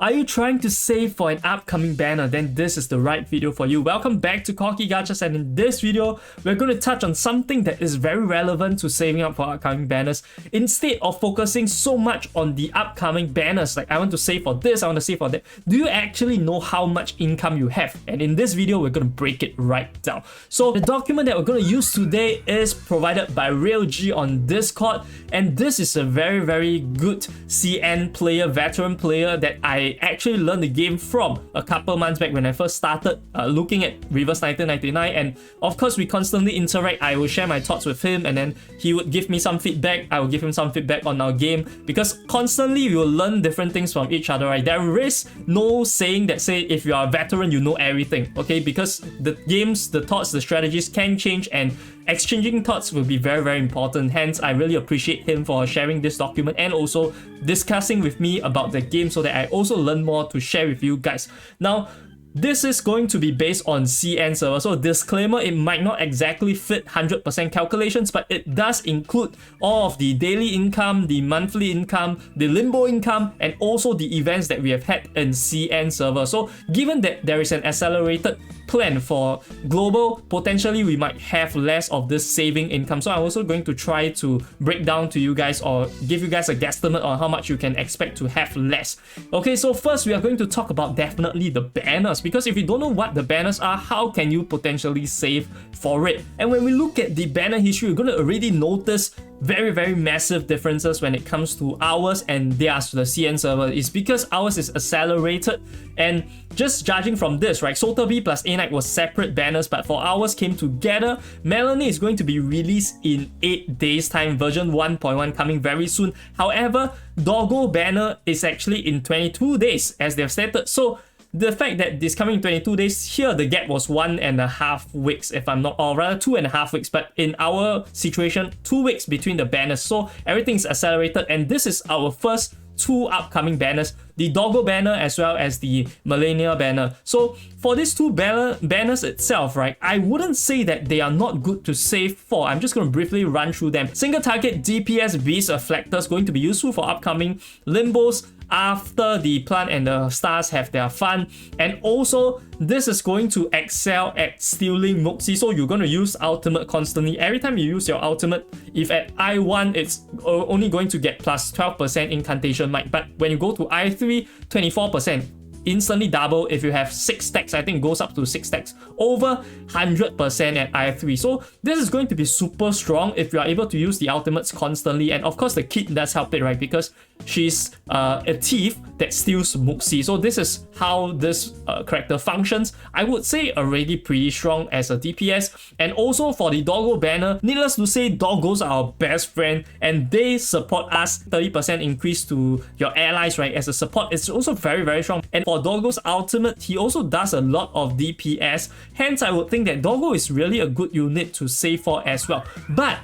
Are you trying to save for an upcoming banner? Then this is the right video for you. Welcome back to Cocky Gachas, and in this video, we're going to touch on something that is very relevant to saving up for upcoming banners. Instead of focusing so much on the upcoming banners, like I want to save for this, I want to save for that, do you actually know how much income you have? And in this video, we're going to break it right down. So the document that we're going to use today is provided by RealG on Discord, and this is a very good CN player, veteran player that I actually learned the game from a couple months back when I first started looking at Reverse 1999, and of course we constantly interact. I will share my thoughts with him, and then he would give me some feedback, I will give him some feedback on our game, because constantly we will learn different things from each other, right? There is no saying that say if you are a veteran you know everything, okay? Because the games, the thoughts, the strategies can change, and exchanging thoughts will be very important. Hence, I really appreciate him for sharing this document and also discussing with me about the game so that I also learn more to share with you guys. Now, this is going to be based on CN server, so disclaimer, it might not exactly fit 100% calculations, but it does include all of the daily income, the monthly income, the limbo income, and also the events that we have had in CN server. So given that there is an accelerated plan for global, potentially we might have less of this saving income. So I'm also going to try to break down to you guys or give you guys a guesstimate on how much you can expect to have less. Okay, so first we are going to talk about definitely the banners, because if you don't know what the banners are, how can you potentially save for it? And when we look at the banner history, you're going to already notice very massive differences when it comes to ours and theirs, the CN server. Is because ours is accelerated, and just judging from this, right, Sotheby plus A-Knight was separate banners, but for ours came together. Melanie is going to be released in 8 days time, version 1.1 coming very soon. However, Doggo banner is actually in 22 days as they've stated. So the fact that this coming in 22 days, here the gap was 1.5 weeks, if I'm not, or rather 2.5 weeks, but in our situation, 2 weeks between the banners. So everything's accelerated, and this is our first 2 upcoming banners, the Doggo banner as well as the Millennia banner. So for these 2 banners itself, right, I wouldn't say that they are not good to save for. I'm just going to briefly run through them. Single target DPS Beast Afflectors going to be useful for upcoming limbos after the plant and the stars have their fun, and also this is going to excel at stealing Moxie. So you're going to use ultimate constantly. Every time you use your ultimate, if at I1 it's only going to get plus 12% incantation might, but when you go to I3, 24%. Instantly double if you have 6 stacks. I think it goes up to 6 stacks, over 100% at I3. So this is going to be super strong if you are able to use the ultimates constantly, and of course the kit does help it, right, because she's a thief that steals Muxi. So this is how this character functions. I would say already pretty strong as a DPS. And also for the Doggo banner, needless to say, Doggos are our best friend and they support us. 30% increase to your allies, right, as a support. It's also very strong. And for Doggo's ultimate, he also does a lot of DPS. Hence, I would think that Doggo is really a good unit to save for as well. But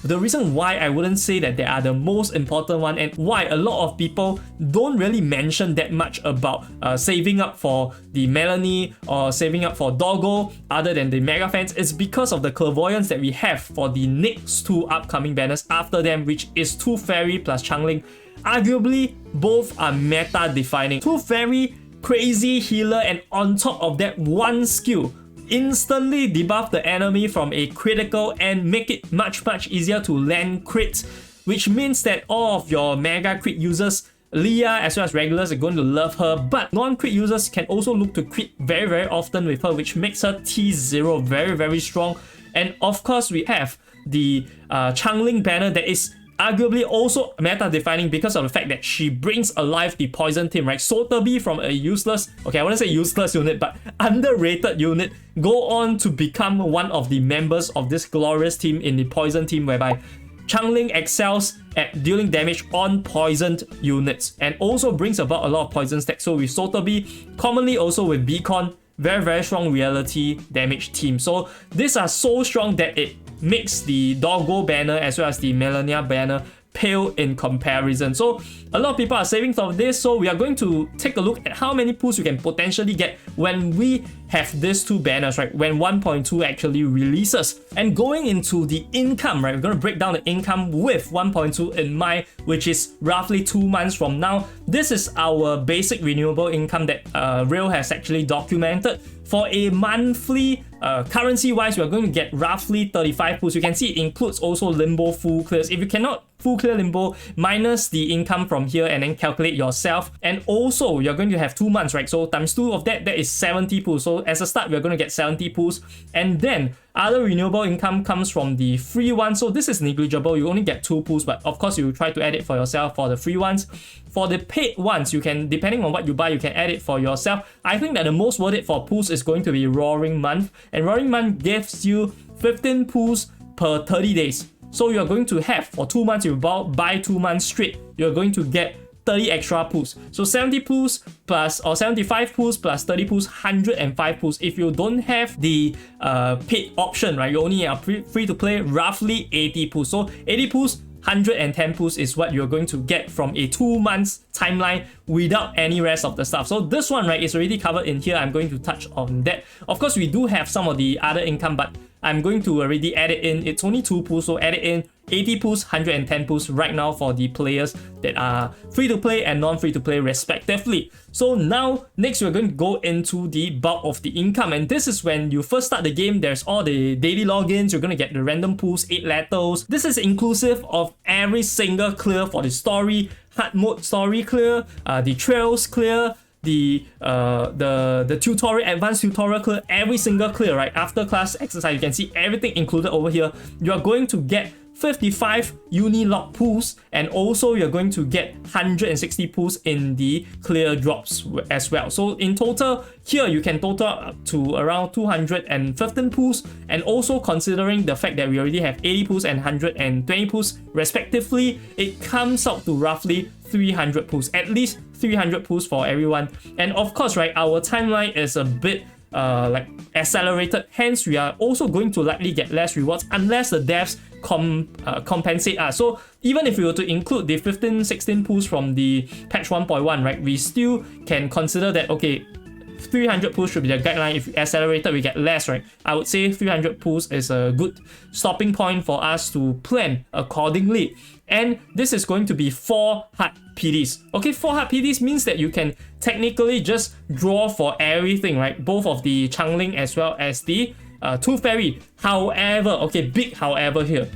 the reason why I wouldn't say that they are the most important one, and why a lot of people don't really mention that much about saving up for the Melanie or saving up for Doggo other than the Mega Fans, is because of the clairvoyance that we have for the next 2 upcoming banners after them, which is 2 Fairy plus Changling. Arguably, both are meta defining. 2 Fairy, crazy healer, and on top of that, 1 skill instantly debuff the enemy from a critical and make it much easier to land crits, which means that all of your mega crit users, Leah as well as regulars, are going to love her, but non-crit users can also look to crit very often with her, which makes her T0 very strong. And of course we have the Changling banner that is arguably also meta defining because of the fact that she brings alive the poison team, right? Sotheby from a useless, okay, I wouldn't say useless unit, but underrated unit, go on to become one of the members of this glorious team in the poison team, whereby Changling excels at dealing damage on poisoned units and also brings about a lot of poison stacks. So with Sotheby, commonly also with Beacon, very strong reality damage team. So these are so strong that it makes the Doggo banner as well as the Melania banner pale in comparison. So a lot of people are saving for this, so we are going to take a look at how many pulls you can potentially get when we have these two banners, right? When 1.2 actually releases. And going into the income, right? We're going to break down the income with 1.2 in mind, which is roughly 2 months from now. This is our basic renewable income that Rail has actually documented. For a monthly currency-wise, we're going to get roughly 35 pulls. You can see it includes also limbo full clears. If you cannot full clear limbo, minus the income from here and then calculate yourself. And also, you're going to have 2 months, right? So times 2 of that is 70 pulls. So as a start, we're going to get 70 pulls. And then other renewable income comes from the free one. So this is negligible. You only get 2 pulls, but of course, you try to add it for yourself for the free ones. For the paid ones, you can, depending on what you buy, you can add it for yourself. I think that the most worth it for pulls is going to be Roaring Month. And Roaring Month gives you 15 pulls per 30 days. So you're going to have, for 2 months, you buy 2 months straight, you're going to get 30 extra pulls. So 70 pulls plus, or 75 pulls plus 30 pulls, 105 pulls. If you don't have the paid option, right, you only are free to play, roughly 80 pulls. So 80 pulls, 110 pulls is what you're going to get from a 2 months timeline without any rest of the stuff. So this one, right, is already covered in here. I'm going to touch on that. Of course, we do have some of the other income, but I'm going to already add it in. It's only 2 pulls, so add it in. 80 pulls, 110 pulls right now for the players that are free to play and non-free to play respectively. So now, next we're going to go into the bulk of the income, and this is when you first start the game. There's all the daily logins. You're going to get the random pulls, 8 letters. This is inclusive of every single clear for the story, hard mode story clear, the trails clear, the tutorial, advanced tutorial clear, every single clear, right? After class exercise, you can see everything included over here. You're going to get 55 Unilog pulls, and also you're going to get 160 pulls in the clear drops as well. So in total, here you can total up to around 215 pulls, and also considering the fact that we already have 80 pulls and 120 pulls respectively, it comes out to roughly 300 pulls, at least 300 pulls for everyone. And of course, right, our timeline is a bit like accelerated, hence we are also going to likely get less rewards unless the devs compensate us. So even if we were to include the 15-16 pulls from the patch 1.1, right, we still can consider that, okay, 300 pulls should be the guideline. If we accelerated, we get less, right? I would say 300 pulls is a good stopping point for us to plan accordingly. And this is going to be 4 hard PDs. Okay, 4 hard PDs means that you can technically just draw for everything, right? Both of the Changling as well as the Tooth Fairy. However, okay, big however here.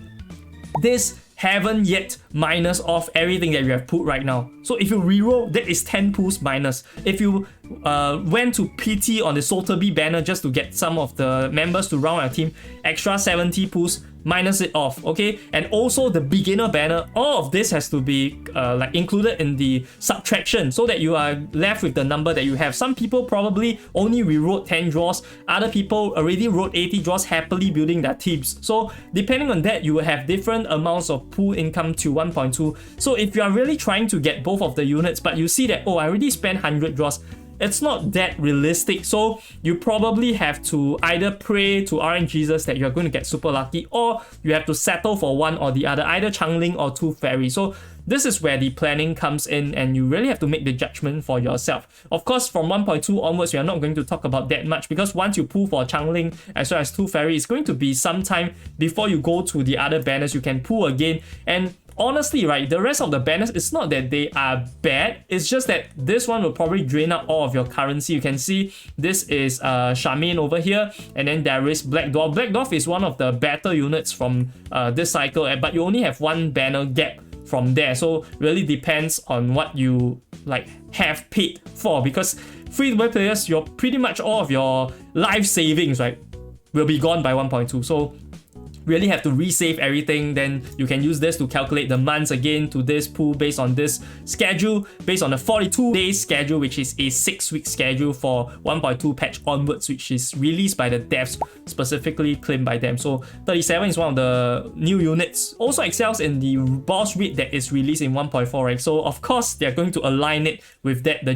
This haven't yet minus off everything that you have put right now. So if you reroll, that is 10 pulls minus. If you went to PT on the Sotheby banner just to get some of the members to round our team, extra 70 pulls, minus it off, okay? And also the beginner banner, all of this has to be like included in the subtraction so that you are left with the number that you have. Some people probably only rewrote 10 draws, other people already wrote 80 draws, happily building their teams. So depending on that, you will have different amounts of pool income to 1.2. So if you are really trying to get both of the units, but you see that, oh, I already spent 100 draws, it's not that realistic. So you probably have to either pray to RNGesus that you're going to get super lucky, or you have to settle for one or the other, either Changling or Tooth Fairy. So this is where the planning comes in, and you really have to make the judgment for yourself. Of course, from 1.2 onwards, we are not going to talk about that much, because once you pull for Changling as well as Tooth Fairy, it's going to be some time before you go to the other banners. You can pull again, and honestly, right, the rest of the banners, it's not that they are bad, it's just that this one will probably drain out all of your currency. You can see this is Charmaine over here, and then there is Black Dwarf. Black Dwarf is one of the better units from this cycle, but you only have 1 banner gap from there, so really depends on what you like have paid for, because free-to-play players, you're pretty much all of your life savings, right, will be gone by 1.2. So really have to resave everything. Then you can use this to calculate the months again to this pool based on this schedule, based on the 42 days schedule, which is a 6-week schedule for 1.2 patch onwards, which is released by the devs, specifically claimed by them. So 37 is one of the new units. Also excels in the boss read that is released in 1.4, right? So of course they're going to align it with that. The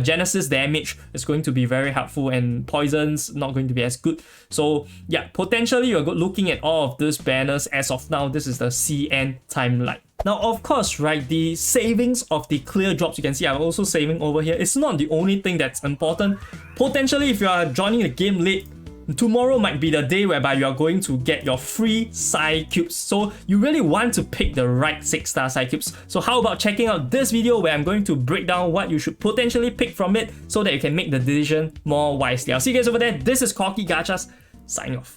Genesis damage is going to be very helpful, and poisons not going to be as good. So yeah, potentially you're looking at all of these banners as of now. This is the CN timeline. Now, of course, right, the savings of the clear drops, you can see I'm also saving over here. It's not the only thing that's important. Potentially, if you are joining the game late, tomorrow might be the day whereby you are going to get your free Psy cubes. So you really want to pick the right 6-star Psy cubes. So how about checking out this video where I'm going to break down what you should potentially pick from it so that you can make the decision more wisely. I'll see you guys over there. This is Corky Gachas, signing off.